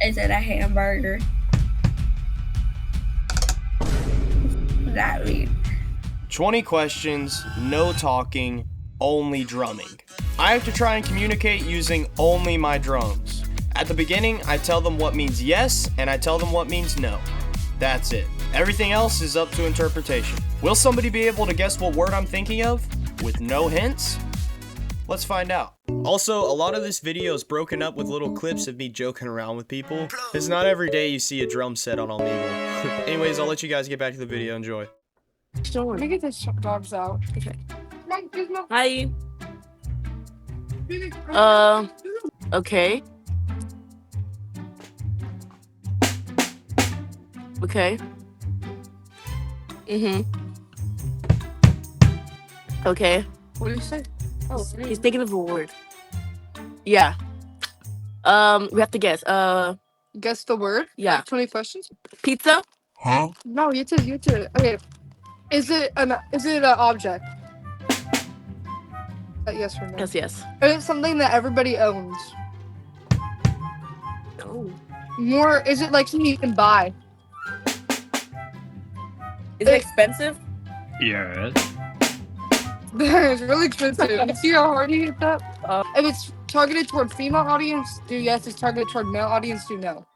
Is it a hamburger? What does that mean? 20 questions, no talking, only drumming. I have to try and communicate using only my drums. At the beginning, I tell them what means yes, and I tell them what means no. That's it. Everything else is up to interpretation. Will somebody be able to guess what word I'm thinking of? With no hints? Let's find out. Also, a lot of this video is broken up with little clips of me joking around with people. It's not every day you see a drum set on Omegle. Anyways, I'll let you guys get back to the video. Enjoy. Let me get the dogs out. Okay. Hi. Okay. Okay. Okay. What did you say? Oh, he's thinking of a word. Yeah. We have to guess. Guess the word? Yeah. Like 20 questions? Pizza? No, you have to. Okay. Is it an object? Yes or no? Yes, yes. Is it something that everybody owns? No. More, is it like something you can buy? Is it expensive? Yes. It's really expensive. You see how hard you hit that? If it's targeted toward female audience, do yes. If it's targeted toward male audience, do no.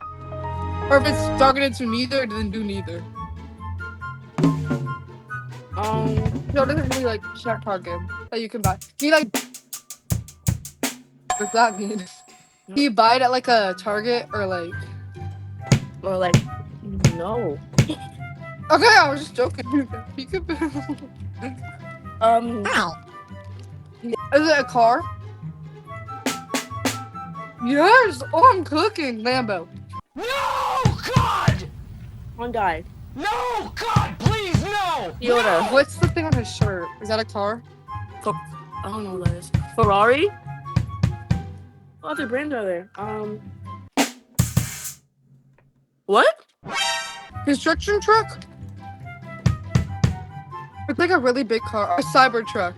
Or if it's targeted to neither, then do neither. No, it doesn't really like check target that you can buy. Do you like? What does that mean? Do you buy it at like a Target or like? Or like, no. Okay, I was just joking. Peekaboo. Is it a car? Yes. Oh, I'm cooking. Lambo. No, God! One guy. No, God, please, no! Yoda. What's the thing on his shirt? Is that a car? I don't know what that is. Ferrari? What other brands are there? What? Construction truck? It's like a really big car. A cyber truck.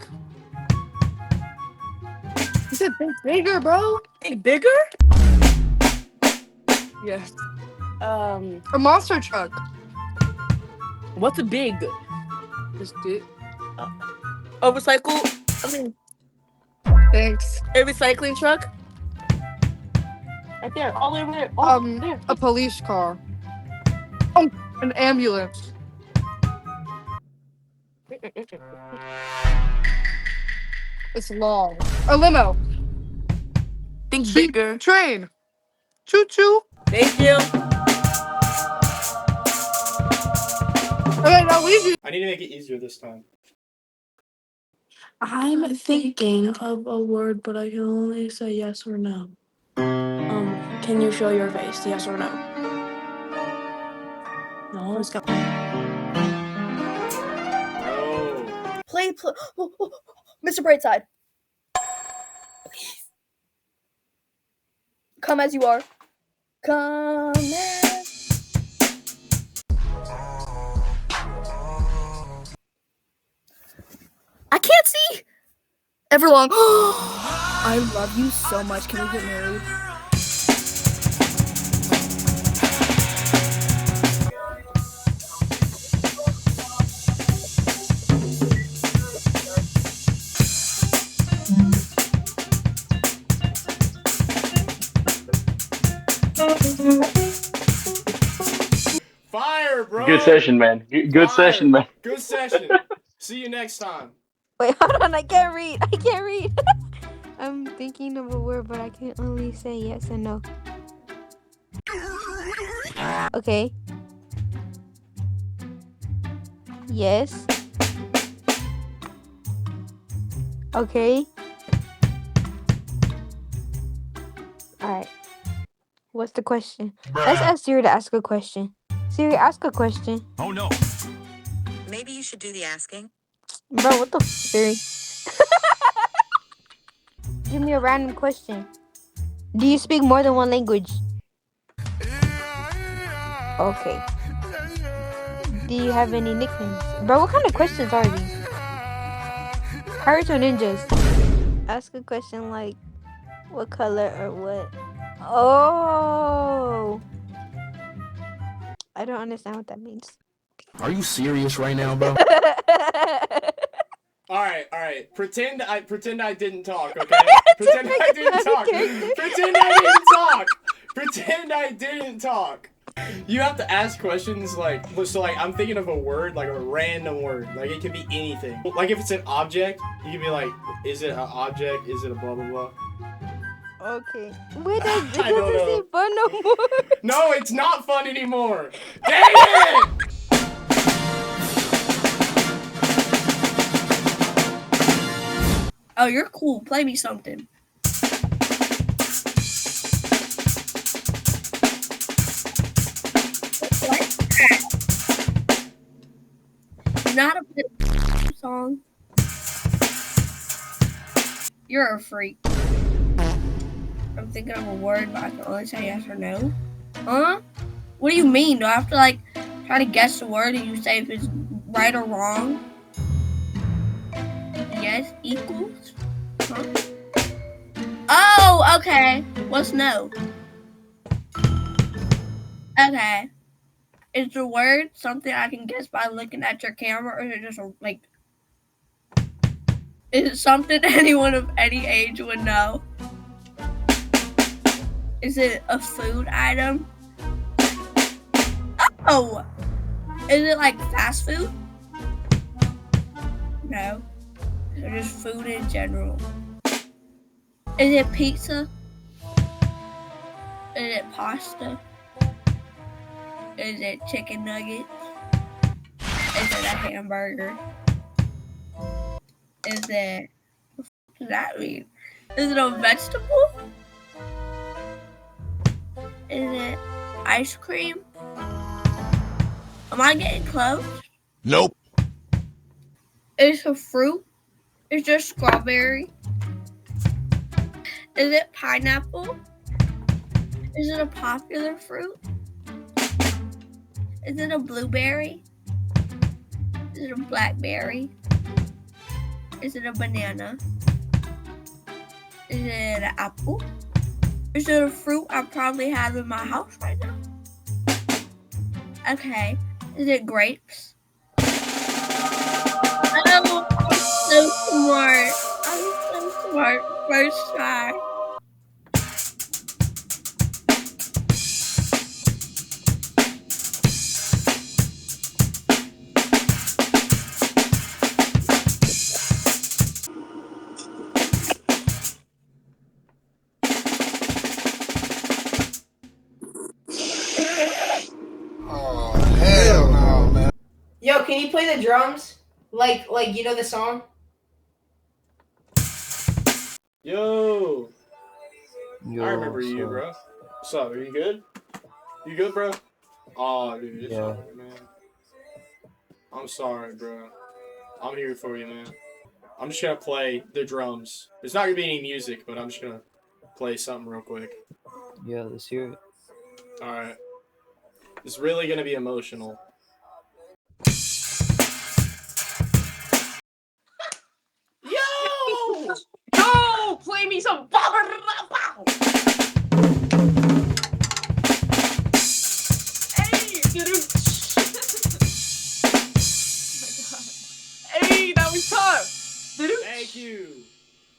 You said bigger, bro. Hey, bigger? Yes. A A monster truck. what's a big? Just do. A recycle? I mean, Thanks. a recycling truck? Right there, all the way over there. Oh, there. A police car. Oh, an ambulance. It's long. A limo. Think bigger. Train. Choo choo. Thank you. Okay, now we. I need to make it easier this time. I'm thinking of a word, but I can only say yes or no. Can you show your face? Yes or no? No, let's go. Oh. Play. Mr. Brightside. Come as you are. Come as. I can't see. Everlong. I love you so much. Can we get married? Fire, bro. Good session, man. Good Fire. session, man. Good session. See you next time. Wait, hold on. I can't read. I'm thinking of a word, but I can only say yes and no. Okay. Yes. Okay. Alright. What's the question? Let's ask Siri to ask a question. Siri, ask a question. Oh no. Maybe you should do the asking. Bro, what the Siri? Give me a random question. Do you speak more than one language? Okay. Do you have any nicknames? Bro, what kind of questions are these? Naruto Ninjas. Ask a question like, what color or what? Oh. don't understand what that means. Are you serious right now, bro? All right. Pretend I didn't talk, okay? Pretend I didn't talk. Pretend I didn't talk. Pretend I didn't talk. You have to ask questions like, so like I'm thinking of a word, like a random word. Like it could be anything. Like if it's an object, you can be like, is it an object? Is it a blah blah blah? Okay. Wait, it I don't doesn't say know. fun no more. No, it's not fun anymore. Dang it! Oh, you're cool. Play me something. Not a bit song. You're a freak. I'm thinking of a word, but I can only say yes or no. Huh? What do you mean? Do I have to like try to guess the word and you say if it's right or wrong? Yes equals? Huh? Oh, okay. What's no? Okay. Is the word something I can guess by looking at your camera, or is it just like? Is it something anyone of any age would know? Is it a food item? Oh! Is it like fast food? No. Or just food in general. Is it pizza? Is it pasta? Is it chicken nuggets? Is it a hamburger? Is it... What does that mean? Is it a vegetable? Is it ice cream? Am I getting close? Nope. Is it a fruit? Is it strawberry? Is it pineapple? Is it a popular fruit? Is it a blueberry? Is it a blackberry? Is it a banana? Is it an apple? Is it a fruit I probably have in my house right now? Okay. Is it grapes? Oh, I'm so smart. I'm so smart. First try. Yo, can you play the drums? Like you know the song? Yo. Yo, I remember you, so- bro. What's up? Are you good? You good, bro? Oh, dude, it's Yeah. alright, man. I'm sorry, bro. I'm here for you, man. I'm just gonna play the drums. There's not gonna be any music, but I'm just gonna play something real quick. Yeah, let's hear it. Alright. It's really gonna be emotional. Yo! Yo! Play me some. Hey, dude. Hey, that was tough. Dude. Thank you.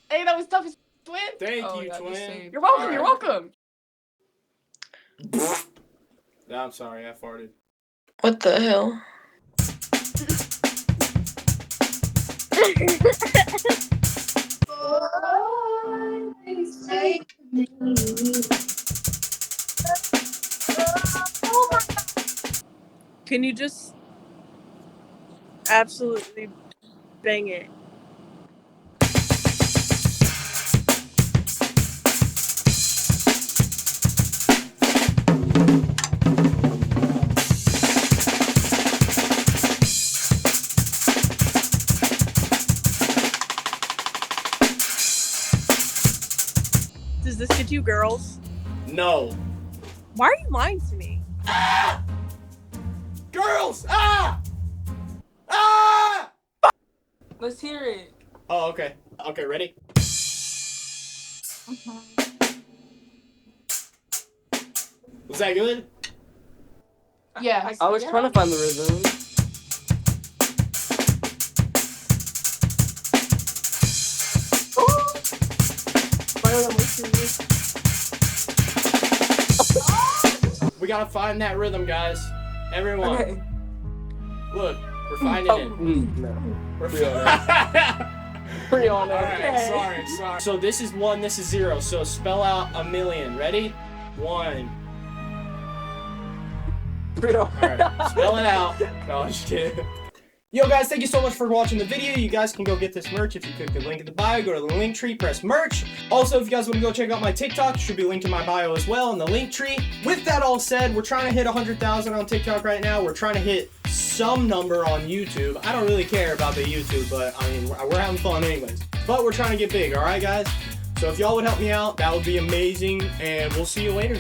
Hey, that was tough as twin. Thank Oh, you, yeah, the twin. same. You're welcome. Alright. You're welcome. No, I'm sorry, I farted. What the hell? Can you just absolutely bang it? Does this get you girls? No. Why are you lying to me? Girls! Ah! Ah! Let's hear it. Oh, okay. Okay, ready? Was that good? Yeah. I was trying to find the rhythm. We gotta find that rhythm, guys. Everyone. Okay. Look, we're finding it. No. We're Pretty on there. Alright, sorry. So this is 1, this is 0. So spell out a million. Ready? 1. Alright, spell it out. No, I'm just kidding. Yo guys, thank you so much for watching the video. You guys can go get this merch if you click the link in the bio. Go to the link tree, press merch. Also, if you guys want to go check out my TikTok, it should be linked in my bio as well in the link tree. With that all said, we're trying to hit 100,000 on TikTok right now. We're trying to hit some number on YouTube. I don't really care about the YouTube, but I mean, we're having fun anyways. But we're trying to get big, alright guys? So if y'all would help me out, that would be amazing, and we'll see you later.